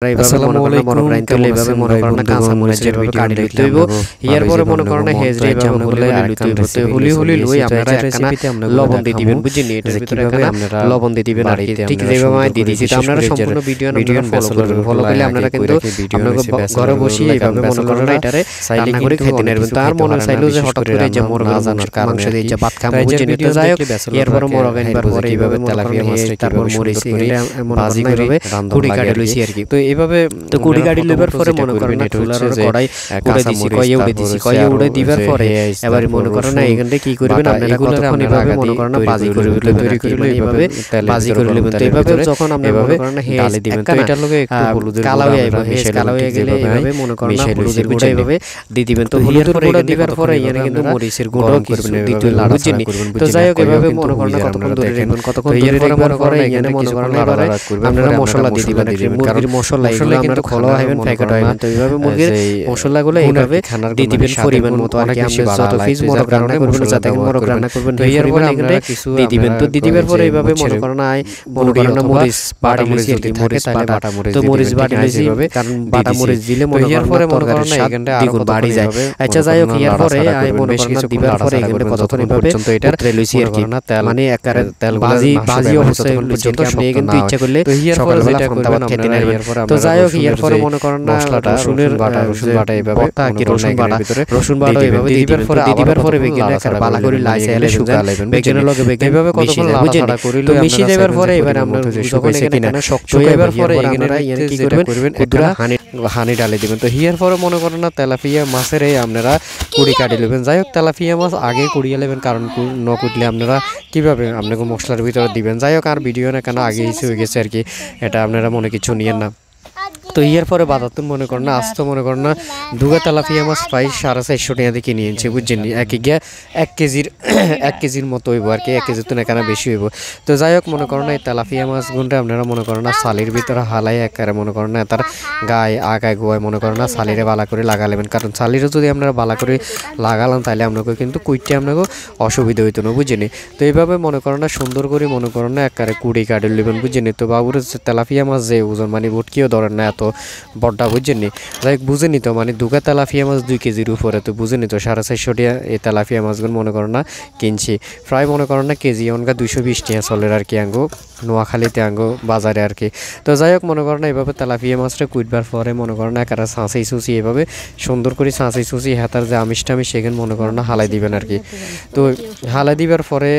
আসসালামু আলাইকুম এইভাবে মনে করেন কাঁচা মরিচের কাটি লইতে হইব ইয়ার পরে মনে করেন হেজরে এইভাবে বলে লইতে হইব তো হুলি হুলি লই আপনারা একখানা লবণ দিয়ে দিবেন বুঝিনি এটার ভিতরে আপনারা লবণ দিয়ে দিবেন আর ঠিক যেভাবে আমি দিয়ে দিছি আপনারা সম্পূর্ণ ভিডিও ফলো করবেন ফলো করলে আপনারা কিন্তু আপনারা ঘরে বসে এইভাবে মনে করেন এটারে রান্না করে খেতে পারবেন তার মনে চাইলো যে হঠাৎ করে যে মোরগ জানার কারণে দিয়ে যে ভাত খাবো বুঝিনি তো যাই হোক এর পরে মোরগ আনবার পরে এইভাবে তেলাপিয়া মাছ তারপর মরিচ ভাজি করে কুড়ি কাটে লইছি আর কি তো এইভাবে তো কুড়ি গাড়ি লেবার পরে মনে করেন চুলার কড়াই উড়ে দিছি কয়ে উড়ে দিছি কয়ে উড়ে দিবার পরে এবারে মনে করেন না এখানে কি করবেন আপনারা কতক্ষণ এভাবে মনে করেন ভাজি করে তৈরি করে এইভাবে ভাজি করে নেবেন তো এইভাবে যখন আপনি মনে করেন ডালে দিবেন তো এটার লগে একটু হলুদের কালো হয়ে যাবে কালো হয়ে গেলে এইভাবে মনে করেন হলুদের গুঁড়া এইভাবে দিয়ে দিবেন তো হলুদের গুঁড়া দিবার পরে এখানে কিন্তু মরিচের গুঁড়া করবেন দিতে লাড়া চিনি তো যাই হোক এভাবে মনে করেন কতক্ষণ ধরে রাখবেন কতক্ষণ ধরে পরে পরে এখানে মনে করেন এবারে আপনারা মশলা দিয়ে দিবেন মুরগির মশলা এগুলো আপনারা খোলা হবেন প্যাকেট হবেন তো এইভাবে মুরগির মশলাগুলো এইভাবে দিয়ে দিবেন পরিমাণ মতো আর কি আমরা যত পিস মোরগ রান্না করবেন যাতে মোরগ রান্না করবেন তো এর পরে এখানে দিয়ে দিবেন তো দিয়ে দিবার পরে এইভাবে মনে করেন মরিচ বাটা মরিচ যদি থাকে তাহলে বাটা মরিচ তো মরিচ বাটা দিয়েছি কারণ বাটা মরিচ দিলে মনে করেন পরে তরকারির স্বাদ দ্বিগুণ বাড়ি যায় আচ্ছা যাই হোক এর পরে আই মনে করেন দিবার পরে এখানে কতক্ষণ পর্যন্ত এটা লইছি আর কি মানে একারে তেল ভাজি অবস্থায় পর্যন্ত আপনি কিন্তু ইচ্ছা করলে সকালবেলা ফোনটা খেতে নেবেন তো যাই হোক এর পরে মনে করেন মশলাটা রসুন বাটা এইভাবে কি রসুন বাটা এইভাবে দিবার পরে বেগুন একারে বালা করে লাইছে এলে শুকালেবেন বেগুনের লগে বেগুন এইভাবে কতক্ষণ লাড়াচাড়া করিলে তো মিশিয়ে দেবার পরে এবারে আমরা যখন এখানে শক্ত হইবার পরে এখানে কি করবেন কুদরা হানি ডালে দিবেন তো হিয়ার পরে মনে করেন না তেলাপিয়া মাছের এই আপনারা কুড়ি কাটি নেবেন যাই হোক তেলাপিয়া মাছ আগে কুড়িয়ে নেবেন কারণ ন কুটলে আপনারা কিভাবে আপনাকে মশলার ভিতরে দিবেন যাই হোক আর ভিডিও না কেন আগে হয়ে গেছে আর কি এটা আপনারা মনে কিছু নিয়েন না তো ইয়ার পরে বাজার মনে করেন না আজ তো মনে করেন না দুগা তেলাপিয়া মাছ প্রায় 450 টাকা দিয়ে কিনে এনেছে বুঝছেন এক কেজির মতো হইব আর কি 1 কেজির তো এখানে বেশি হইব তো যাই হোক মনে করেন এই তেলাপিয়া মাছ গুনটা আপনারা মনে করেন না সালির ভিতরে হালাই একারে মনে করেন না তার গায়ে আগায় গোয়ায় মনে করেন না সালিরে বালা করে লাগালেবেন কারণ সালিরে যদি আপনারা বালা করে লাগালাম তাহলে আপনাকে কিন্তু কুইটে আপনাকে অসুবিধা হইতো না বুঝছেন তো এইভাবে মনে করেন না সুন্দর করে মনে করেন না একারে কুড়ি কাটে নেবেন বুঝছেন তো বাবুর তেলাপিয়া মাছ যে ওজন মানে বুটকিও ধরেন না এত বড়টা বুঝছেন যাই বুঝে নিত মানে দুগা তেলাপিয়া মাছ 2 কেজির উপরে তো বুঝে নিত 450 টাকা এই তেলাপিয়া মাছগুলো মনে করেন না কিনছি প্রায় মনে করেন না কেজি অনকা 220 টাকা চলের আর কি আঙ্গো নোয়াখালীতে আঙ্গো বাজারে আর কি তো যাই হোক মনে করেন এইভাবে তেলাপিয়া মাছটা কুইটবার পরে মনে করেন একারা ছাঁচি সুচি এইভাবে সুন্দর করে ছাঁচি সুচি হাতার যে আমিষটা সেখানে মনে করেন না হালাই দিবেন আর কি তো হালাই দিবার পরে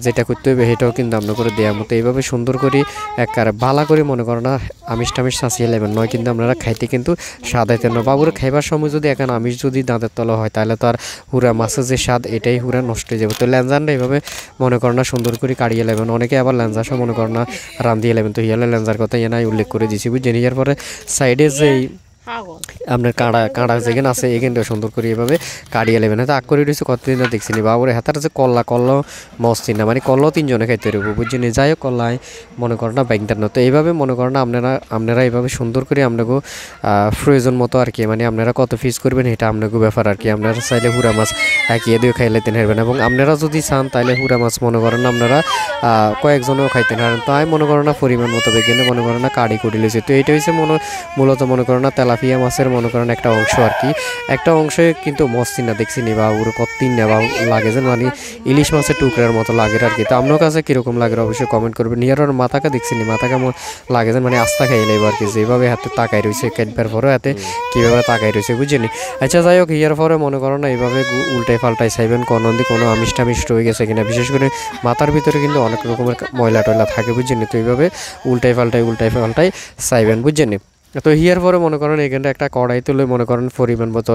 যেটা করতে হবে সেটাও কিন্তু আপনার করে দেওয়ার মতো এইভাবে সুন্দর করে একারে বালা করে মনে করেন না আমিষ টামিষ ছাঁচিয়ে নেবেন নয় কিন্তু আপনারা খাইতে কিন্তু স্বাদ হইতে না বাবুর খাইবার সময় যদি এখন আমিষ যদি দাঁতের তলা হয় তাহলে তো আর হুরা মাছের যে স্বাদ এটাই হুরা নষ্ট হয়ে যাবে তো ল্যাঞ্জানটা এইভাবে মনে করেন না সুন্দর করে কাটিয়ে নেবেন অনেকে আবার ল্যাঞ্জা সব মনে করেন না রান্ধিয়ে নেবেন তো হিয়ালে ল্যাঞ্জার কথা এনাই উল্লেখ করে দিয়েছি বুঝছেন ইয়ার পরে সাইডে যেই আপনার কাঁড়া যেখানে আছে এখানটা সুন্দর করে এভাবে কাটিয়ে নেবেন হয়তো আগ করে রয়েছে কতদিন দেখছি নি বাবুরে হাতার যে কল্লা মস্তি না মানে কল্লাও 3 জনে খাইতে পারবো বুঝছেন যাই হোক কল্লায় মনে করেন না ব্যাংটার না তো এইভাবে মনে করেন না আপনারা এইভাবে সুন্দর করে আপনাকে প্রয়োজন মতো আর কি মানে আপনারা কত পিস করবেন এটা আপনাকে ব্যাপার আর কি আপনারা চাইলে হুরা মাছ একিয়ে দিয়ে খাইলে তেন হারবেন এবং আপনারা যদি চান তাহলে হুরা মাছ মনে করেন না আপনারা কয়েকজনেও খাইতে হারেন তো আমি মনে করেন না পরিমাণ মতো বেগেনে মনে করেন না কাড়ি কুটি লেছে তো এইটা হচ্ছে মূলত মনে করেন না তেলাপিয়া মাছের মনে করেন একটা অংশ আর কি একটা অংশে কিন্তু মস্তি না দেখছি নি বা ওর কতদিন না বা লাগে যে মানে ইলিশ মাছের টুকরার মতো লাগে আর কি তো আপনার কাছে কীরকম লাগে অবশ্যই কমেন্ট করবেন নিয়ার ওর মাথাকে দেখছি নি মাথাকে লাগে যে মানে আস্তা খাই নেব আর কি যেভাবে হাতে তাকাই রয়েছে কেটবার পরে হাতে কীভাবে তাকাই রয়েছে বুঝিনি আচ্ছা যাই হোক ইয়ার পরে মনে করেন না এইভাবে উল্টাই পাল্টাই চাইবেন কোনো আমিষ টামিষ রয়ে গেছে কিনা বিশেষ করে মাথার ভিতরে কিন্তু অনেক রকমের ময়লা টয়লা থাকে বুঝিনি তো এইভাবে উল্টাই পাল্টাই চাইবেন বুঝছেন তো হিয়ার পরে মনে করেন এখানটা একটা কড়াই তুলে মনে করেন পরিমাণ মতো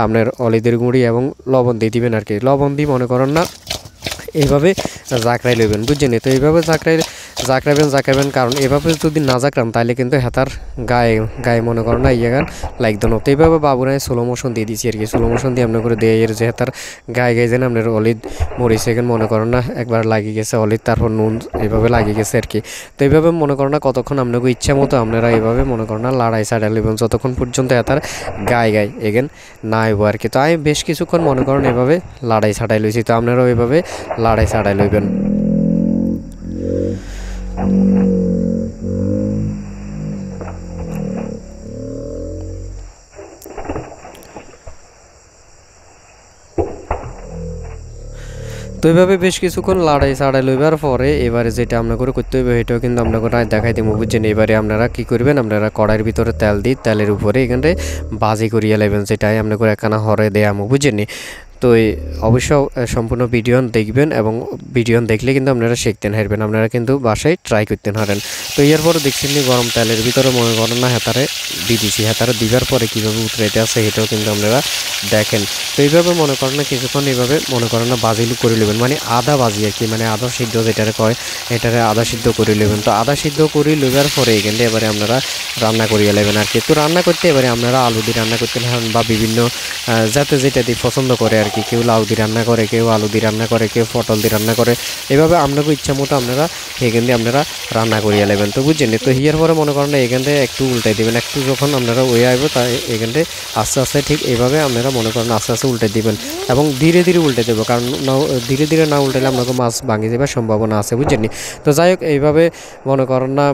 আপনার হলুদের গুঁড়ি এবং লবণ দিয়ে দিবেন আর কি লবণ দিয়ে মনে করেন না এইভাবে জাকড়াই লইবেন বুঝছেন তো এইভাবে জাকড়াবেন কারণ এভাবে যদি না জাকড়ান তাহলে কিন্তু হাতার গায়ে মনে করেন না গান লাগতো না তো এইভাবে বাবুরাই স্লো মোশন দিয়ে দিচ্ছি আর কি স্লো মোশন দিয়ে আপনার করে দিয়ে এর যে হাতার গায়ে যেন আপনার হলিদ মরিচ এখানে মনে করেন না একবার লাগিয়ে গেছে হলিদ তারপর নুন এইভাবে লাগিয়ে গেছে আর কি তো এইভাবে মনে করেন না কতক্ষণ আপনাকে ইচ্ছা মতো আপনারা এইভাবে মনে করেন না লাড়াই ছাড়াই লইবেন যতক্ষণ পর্যন্ত হাতার গায়ে এগেন না হইব আর কি তো আমি বেশ কিছুক্ষণ মনে করেন এভাবে লাড়াই ছাড়াই লইছি তো আপনারাও এইভাবে লাড়াই ছাড়াই লইবেন তো এইভাবে বেশ কিছুক্ষণ লাড়াই ছাড়াই লইবার পরে এবারে যেটা আমরা করে করতে হবে এটাও কিন্তু আমরা করে দেখাই দিব বুঝছেন। এবারে আপনারা কি করবেন, আপনারা কড়াইয়ের ভিতরে তেল দিই, তেলের উপরে এখানে ভাজি করিয়া লাইবেন, যেটাই আমরা করে একখানা হরে দেয়া বুঝছেন। তো অবশ্য সম্পূর্ণ ভিডিও দেখবেন এবং ভিডিও দেখলে কিন্তু আপনারা শিখতেন হারবেন, আপনারা কিন্তু বাসায় ট্রাই করতেন হারেন। তো এরপরে দেখছেন গরম তেলের ভিতরে মনে করেন না হেতারে দিয়ে দিছি, হেতারে দিবার পরে কীভাবে উতরাইতে আছে সেটাও কিন্তু আপনারা দেখেন। তো এইভাবে মনে করেন না কিছুক্ষণ এইভাবে মনে করেন না বাজিলু করে নেবেন, মানে আদা বাজি আর কি, মানে আদা সিদ্ধ যেটারে কয় এটারে আদা সিদ্ধ করে নেবেন। তো আদা সিদ্ধ করে নেবার পরে এখানে এবারে আপনারা রান্না করিয়ে নেবেন আর কি। তো রান্না করতে এবারে আপনারা আলু দিয়ে রান্না করতে পারেন বা বিভিন্ন যাতে যেটা দিয়ে পছন্দ করে আর কি, কেউ লাউ দিয়ে রান্না করে, কেউ আলু দিয়ে রান্না করে, কেউ পটল দিয়ে রান্না করে, এভাবে আপনাকে ইচ্ছা মতো আপনারা এখান দিয়ে আপনারা রান্না করিয়ে নেবেন। তো বুঝছেন। তো হিয়ার পরে মনে করেন এখান থেকে একটু উল্টাই দেবেন, একটু যখন আপনারা ওয়ে আসবো তাই এখান থেকে আস্তে আস্তে ঠিক এইভাবে আপনারা মনে করেন আস্তে আস্তে উল্টে দিবেন এবং ধীরে ধীরে উল্টে দেবো, কারণ ধীরে ধীরে না উল্টালে আপনাকে মাছ ভাঙে যাবার সম্ভাবনা আছে বুঝছেন। তো যাই হোক এইভাবে মনে করেন না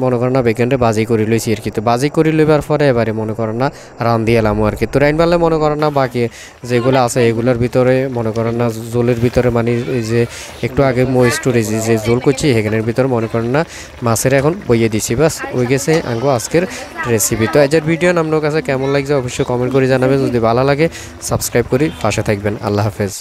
মনে করেন না বেকেন্ডে বাজি করে লইছি আর কি। তো বাজি করে লইবার পরে এবারে মনে করেন না রান্ধি এলাম আর কি। তো রাইন পারলে মনে করেন না বাকি যেগুলো আছে এগুলোর ভিতরে মনে করেন না জোলের ভিতরে মানে এই যে একটু আগে স্টোরেজ যে জোল করছি এখানের ভিতরে মনে করেন না মাছের এখন বইয়ে দিছি, বাস ওই গেছে আঙ্গো আজকের রেসিপি। তো এজের ভিডিও আপনার কাছে কেমন লাগছে অবশ্যই কমেন্ট করে জানাবেন, যদি ভালো লাগে সাবস্ক্রাইব করি পাশে থাকবেন। আল্লাহ হাফেজ।